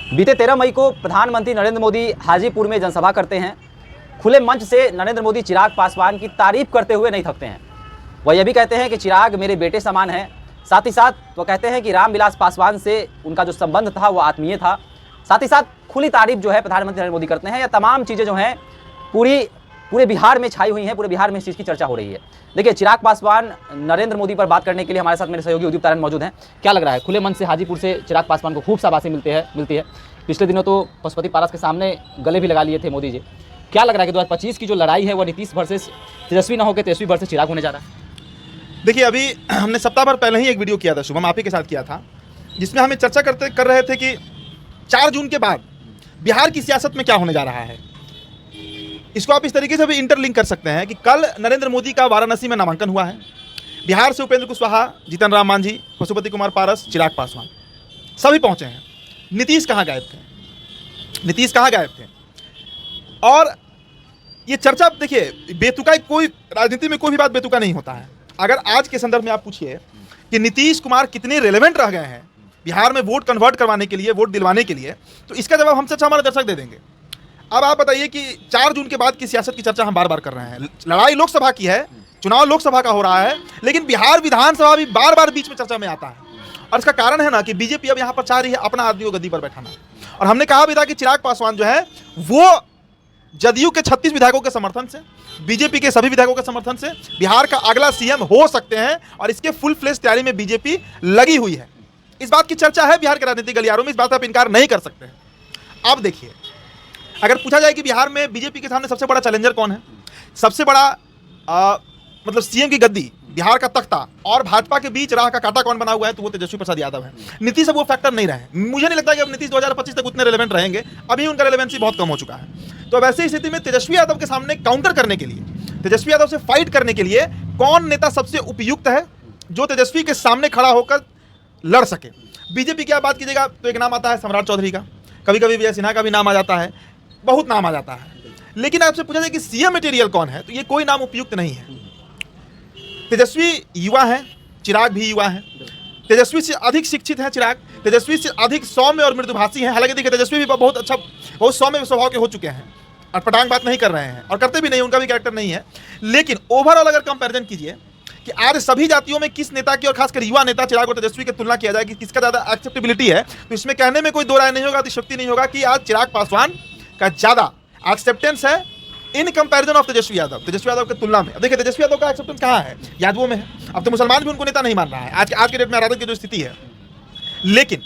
बीते 13 मई को प्रधानमंत्री नरेंद्र मोदी हाजीपुर में जनसभा करते हैं। खुले मंच से नरेंद्र मोदी चिराग पासवान की तारीफ करते हुए नहीं थकते हैं। वह यह भी कहते हैं कि चिराग मेरे बेटे समान हैं। साथ ही साथ वह कहते हैं कि रामविलास पासवान से उनका जो संबंध था वो आत्मीय था। साथ ही साथ खुली तारीफ जो है प्रधानमंत्री नरेंद्र मोदी करते हैं। यह तमाम चीज़ें जो हैं पूरे बिहार में छाई हुई हैं, पूरे बिहार में इस चीज़ की चर्चा हो रही है। देखिए, चिराग पासवान नरेंद्र मोदी पर बात करने के लिए हमारे साथ मेरे सहयोगी उदीप तारण मौजूद हैं। क्या लग रहा है, खुले मंच से हाजीपुर से चिराग पासवान को खूब शाबाशी मिलती है। पिछले दिनों तो पशुपति पारस के सामने गले भी लगा लिए थे मोदी जी। क्या लग रहा है कि 2025 की जो लड़ाई है वो नीतीश वर्सेस तेजस्वी ना होकर तेजस्वी वर्सेस चिराग होने जा रहा है? देखिए, अभी हमने सप्ताह भर पहले ही एक वीडियो किया था, शुभम आप ही के साथ किया था, जिसमें हमें चर्चा कर रहे थे कि 4 जून के बाद बिहार की सियासत में क्या होने जा रहा है। इसको आप इस तरीके से भी इंटरलिंक कर सकते हैं कि कल नरेंद्र मोदी का वाराणसी में नामांकन हुआ है। बिहार से उपेंद्र कुशवाहा, जीतन राम मांझी, पशुपति कुमार पारस, चिराग पासवान सभी पहुंचे हैं। नीतीश कहाँ गायब थे? और ये चर्चा, देखिए, बेतुका, कोई राजनीति में कोई भी बात बेतुका नहीं होता है। अगर आज के संदर्भ में आप पूछिए कि नीतीश कुमार कितने रेलेवेंट रह गए हैं बिहार में वोट कन्वर्ट करवाने के लिए, वोट दिलवाने के लिए, तो इसका जवाब हमसे अच्छा हमारे दर्शक दे देंगे। अब आप बताइए कि 4 जून के बाद की सियासत की चर्चा हम बार बार कर रहे हैं। लड़ाई लोकसभा की है, चुनाव लोकसभा का हो रहा है, लेकिन बिहार विधानसभा भी बार बार बीच में चर्चा में आता है। और इसका कारण है ना कि बीजेपी अब यहाँ पर चाह रही है अपना आदमी को गद्दी पर बैठाना। और हमने कहा भी था कि चिराग पासवान जो है वो जदयू के 36 विधायकों के समर्थन से, बीजेपी के सभी विधायकों के समर्थन से बिहार का अगला सीएम हो सकते हैं। और इसके फुल फ्लेश तैयारी में बीजेपी लगी हुई है। इस बात की चर्चा है बिहार के राजनीतिक गलियारों में, इस बात पर आप इनकार नहीं कर सकते हैं। अब देखिए, अगर पूछा जाए कि बिहार में बीजेपी के सामने सबसे बड़ा चैलेंजर कौन है, सबसे बड़ा मतलब सीएम की गद्दी, बिहार का तख्ता और भाजपा के बीच राह का कांटा कौन बना हुआ है, तो वो तेजस्वी प्रसाद यादव है। नीतीश अब वो फैक्टर नहीं रहे। मुझे नहीं लगता कि अब नीतीश 2025 तक उतने रेलेवेंट रहेंगे। अभी उनका रेलेवेंसी बहुत कम हो चुका है। तो वैसे स्थिति में तेजस्वी यादव के सामने काउंटर करने के लिए, तेजस्वी यादव से फाइट करने के लिए कौन नेता सबसे उपयुक्त है जो तेजस्वी के सामने खड़ा होकर लड़ सके। बीजेपी की आप बात कीजिएगा तो एक नाम आता है सम्राट चौधरी का, कभी कभी विजय सिन्हा का भी नाम आ जाता है, बहुत नाम आ जाता है। लेकिन आपसे पूछा जाए कि सीएम मटेरियल कौन है, तो ये कोई नाम उपयुक्त नहीं है। तेजस्वी युवा है, चिराग भी युवा है। तेजस्वी से अधिक शिक्षित है चिराग, तेजस्वी से अधिक सौम्य और मृदुभाषी हैं। हालांकि देखिए, तेजस्वी भी बहुत सौम्य स्वभाव के हो चुके हैं और पटांग बात नहीं कर रहे हैं और करते भी नहीं, उनका भी कैरेक्टर नहीं है। लेकिन ओवरऑल अगर कंपैरिजन कीजिए कि आज सभी जातियों में किस नेता की और खासकर युवा नेता चिराग और तेजस्वी की तुलना किया जाए कि किसका ज़्यादा एक्सेप्टेबिलिटी है, तो इसमें कहने में कोई दो राय नहीं होगा, अतिशयोक्ति नहीं होगा कि आज चिराग पासवान का ज़्यादा एक्सेप्टेंस है in comparison of Tejashwi Yadav की तुलना में। अब देखिए, तेजस्वी यादव का एक्सेप्टेंस कहाँ है, यादवों में है। अब तो मुसलमान भी उनको नेता नहीं मान रहा है आज के डेट में, राजद की जो स्थिति है। लेकिन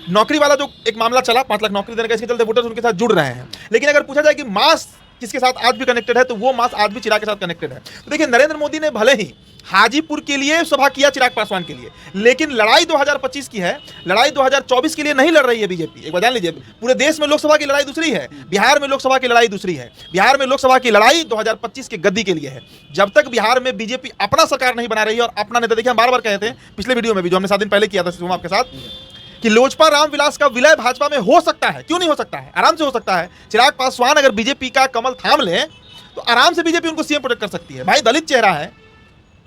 नौकरी वाला जो एक मामला चला, 5 लाख नौकरी देने का, इसके चलते वोटर्स उनके साथ जुड़ रहे हैं। लेकिन अगर पूछा जाए कि मास किसके साथ आज भी कनेक्टेड है, तो वो मास आज भी चिराग के साथ कनेक्टेड है। तो देखिए, नरेंद्र मोदी ने भले ही हाजीपुर के लिए सभा किया चिराग पासवान के लिए, लेकिन लड़ाई 2025 की है, लड़ाई 2024 के लिए नहीं लड़ रही है बीजेपी। एक बात जान लीजिए, पूरे देश में लोकसभा की लड़ाई दूसरी है, बिहार में लोकसभा की लड़ाई दूसरी है। बिहार में लोकसभा की लड़ाई 2025 के गद्दी के लिए है। जब तक बिहार में बीजेपी अपना सरकार नहीं बना रही है और अपना नेता, देखिए हम बार बार कहे थे पिछले वीडियो में भी जो हमने 7 दिन पहले किया था आपके साथ, कि लोजपा रामविलास का विलय भाजपा में हो सकता है। क्यों नहीं हो सकता है? आराम से हो सकता है। चिराग पासवान अगर बीजेपी का कमल थाम ले तो आराम से बीजेपी उनको सीएम प्रोटेक्ट कर सकती है। भाई, दलित चेहरा है,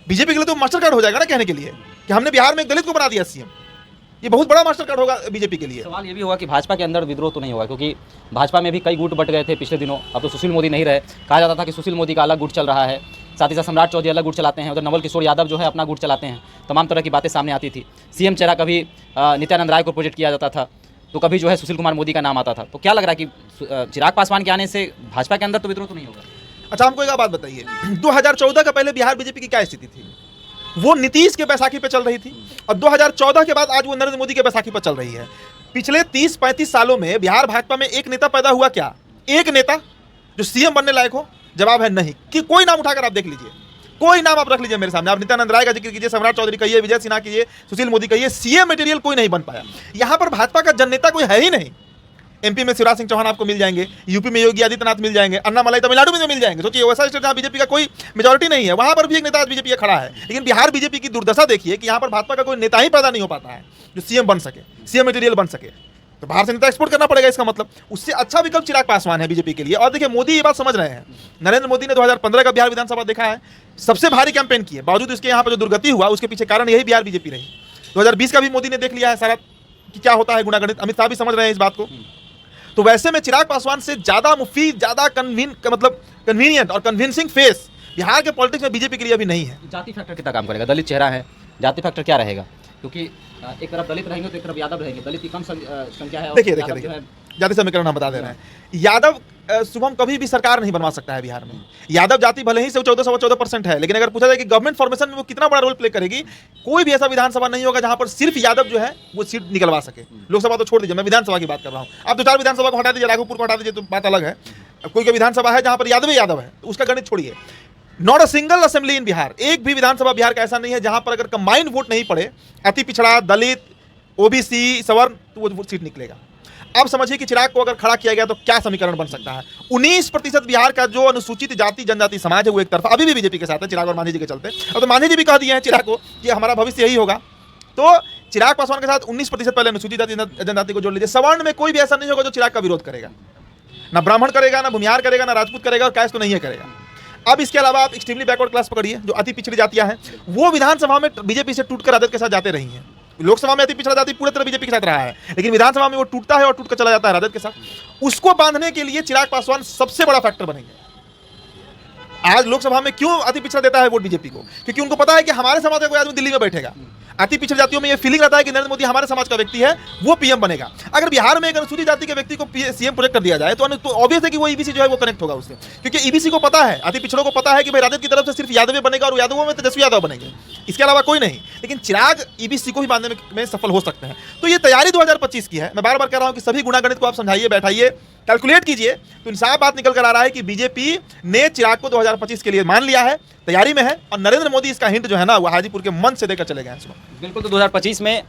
बीजेपी के लिए तो मास्टर कार्ड हो जाएगा ना कहने के लिए कि हमने बिहार में एक दलित को बना दिया सीएम। ये बहुत बड़ा मास्टर कार्ड होगा बीजेपी के लिए। सवाल ये भी होगा कि भाजपा के अंदर विद्रोह तो नहीं होगा, क्योंकि भाजपा में भी कई गुट बट गए थे पिछले दिनों। अब तो सुशील मोदी नहीं रहे। कहा जाता था कि सुशील मोदी का अलग गुट चल रहा है, साथ ही साथ सम्राट चौधरी अलग गुट चलाते हैं, उधर नवल किशोर यादव जो है अपना गुट चलाते हैं। तमाम तरह की बातें सामने आती थी। सीएम चेहरा कभी नित्यानंद राय को प्रोजेक्ट किया जाता था, तो कभी जो है सुशील कुमार मोदी का नाम आता था। तो क्या लग रहा है कि चिराग पासवान के आने से भाजपा के अंदर तो विद्रोह तो नहीं होगा? अच्छा, हमको एक बात बताइए, 2014 का पहले बिहार बीजेपी की क्या स्थिति थी? वो नीतीश के बैसाखी पे चल रही थी, और 2014 के बाद आज वो नरेंद्र मोदी के बैसाखी पर चल रही है। पिछले 30-35 सालों में बिहार भाजपा में एक नेता पैदा हुआ क्या? एक नेता जो सीएम बनने लायक हो? जवाब है नहीं। कि कोई नाम उठाकर आप देख लीजिए, कोई नाम आप रख लीजिए मेरे सामने, आप नित्यानंद राय का जिक्र कीजिए, सम्राट चौधरी कहिए, विजय सिन्हा कीजिए, सुशील मोदी कहिए, सीएम मटेरियल कोई नहीं बन पाया। यहां पर भाजपा का जननेता कोई है ही नहीं। एमपी में शिवराज सिंह चौहान आपको मिल जाएंगे, यूपी में योगी आदित्यनाथ मिल जाएंगे, अन्नामलाई तमिलनाडु में मिल जाएंगे। सोचिए, वैसा स्टेट जहाँ बीजेपी का कोई मेजोरिटी नहीं है, वहां पर भी एक नेता आज बीजेपी का खड़ा है। लेकिन बिहार बीजेपी की दुर्दशा देखिए कि यहाँ पर भाजपा का कोई नेता ही पैदा नहीं हो पाता है जो सीएम बन सके, सीएम मटेरियल बन सके। तो बाहर से नेता एक्सपोर्ट करना पड़ेगा। इसका मतलब उससे अच्छा विकल्प चिराग पासवान है बीजेपी के लिए। और देखिए, मोदी ये बात समझ रहे हैं। नरेंद्र मोदी ने 2015 का बिहार विधानसभा देखा है, सबसे भारी कैंपेन किए, बावजूद इसके यहाँ पर जो दुर्गति हुआ उसके पीछे कारण यही बिहार बीजेपी रही। 2020 का भी मोदी ने देख लिया है सारा कि क्या होता है गुणागणित। अमित शाह भी समझ रहे हैं इस बात को। तो वैसे में चिराग पासवान से ज़्यादा मुफीद, ज़्यादा कन्वीनियंट और कन्विंसिंग फेस बिहार के पॉलिटिक्स में बीजेपी के लिए अभी नहीं है। जाति फैक्टर कितना काम करेगा? दलित चेहरा है, जाति फैक्टर क्या रहेगा? क्योंकि एक तरफ दलित रहेंगे तो एक तरफ यादव रहेंगे, दलित की कम संख्या है। देखिए जाति समीकरण हम बता दे रहे हैं। यादव शुभम कभी भी सरकार नहीं बनवा सकता है बिहार में। यादव जाति भले ही से 14% है, लेकिन अगर पूछा जाए कि गवर्नमेंट फॉर्मेशन में वो कितना बड़ा रोल प्ले करेगी, कोई भी ऐसा विधानसभा नहीं होगा जहां पर सिर्फ यादव जो है वो सीट निकलवा सके। लोकसभा तो छोड़ दीजिए, मैं विधानसभा की बात कर रहा हूं। आप 2-4 विधानसभा को हटा दीजिए, राघोपुर को हटा दीजिए तो बात अलग है। कोई विधानसभा है जहां पर यादव है तो उसका गणित छोड़िए। Not a single assembly in Bihar, एक भी विधानसभा बिहार का ऐसा नहीं है जहां पर अगर कंबाइंड वोट नहीं पड़े, अति पिछड़ा, दलित, ओबीसी, सवर्ण, तो वो सीट निकलेगा। अब समझिए कि चिराग को अगर खड़ा किया गया तो क्या समीकरण बन सकता है। 19% बिहार का जो अनुसूचित जाति जनजाति समाज है वो एक तरफ अभी भी बीजेपी के साथ है, चिराग और मांझी जी के चलते। अब तो मांझी जी भी कह दिए हैं चिराग को कि हमारा भविष्य यही होगा। तो चिराग पासवान के साथ 19% पहले अनुसूचित जाति जनजाति को जोड़ लीजिए। सवर्ण में कोई भी ऐसा नहीं होगा जो चिराग का विरोध करेगा, ना ब्राह्मण करेगा, ना भूमिहार करेगा, ना राजपूत करेगा, और कैस्ट तो नहीं है करेगा। अब इसके अलावा आप एक्सट्रीमली बैकवर्ड क्लास पकड़िए, जो अति पिछड़ी जातियां हैं, वो विधानसभा में बीजेपी से टूटकर राजद के साथ जाते रही हैं। लोकसभा में अति पिछड़ा जाति पूरी तरह बीजेपी के साथ रहा है, लेकिन विधानसभा में वो टूटता है और टूटकर चला जाता है राजद के साथ। उसको बांधने के लिए चिराग पासवान सबसे बड़ा फैक्टर बनेंगे। आज लोकसभा में क्यों अति पिछड़ा देता है वोट बीजेपी को? क्योंकि उनको पता है कि हमारे समाज का कोई आदमी दिल्ली में बैठेगा। अति पिछड़ जातियों में ये फीलिंग रहता है कि नरेंद्र मोदी हमारे समाज का व्यक्ति है, वो पीएम बनेगा। अगर बिहार में एक अनुसूचित जाति के व्यक्ति को सीएम प्रोजेक्ट कर दिया जाए तो ऑब्वियस है कि वो ईबीसी जो है वो कनेक्ट होगा उससे, क्योंकि ईबीसी को पता है, अति पिछड़ों को पता है कि भाई राजद की तरफ से सिर्फ यादव बनेगा और यादवों में तेजस्वी यादव बनेंगे, इसके अलावा कोई नहीं। लेकिन चिराग ईबीसी को ही बांधने में सफल हो सकते हैं। तो ये तैयारी 2025 की है। मैं बार बार कह रहा हूं कि सभी गुणागणित को आप समझाइए, बैठाइए, कैलकुलेट कीजिए, तो इंसाफ बात निकल कर आ रहा है कि बीजेपी ने चिराग को 2025 के लिए मान लिया है, तैयारी में है, और नरेंद्र मोदी इसका हिंट जो है ना वो हाजीपुर के मंच से देकर चले गए हैं। बिल्कुल, तो 2025 में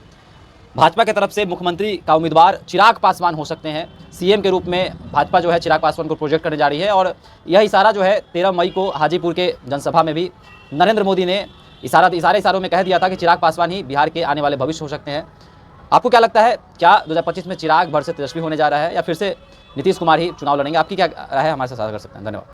भाजपा की तरफ से मुख्यमंत्री का उम्मीदवार चिराग पासवान हो सकते हैं। सीएम के रूप में भाजपा जो है चिराग पासवान को प्रोजेक्ट करने जा रही है, और यह इशारा जो है 13 मई को हाजीपुर के जनसभा में भी नरेंद्र मोदी ने इशारों में कह दिया था कि चिराग पासवान ही बिहार के आने वाले भविष्य हो सकते हैं। आपको क्या लगता है, क्या 2025 में चिराग भर से तेजस्वी होने जा रहा है या फिर से नीतीश कुमार ही चुनाव लड़ेंगे? आपकी क्या राय है, हमारे साथ साझा कर सकते हैं। धन्यवाद।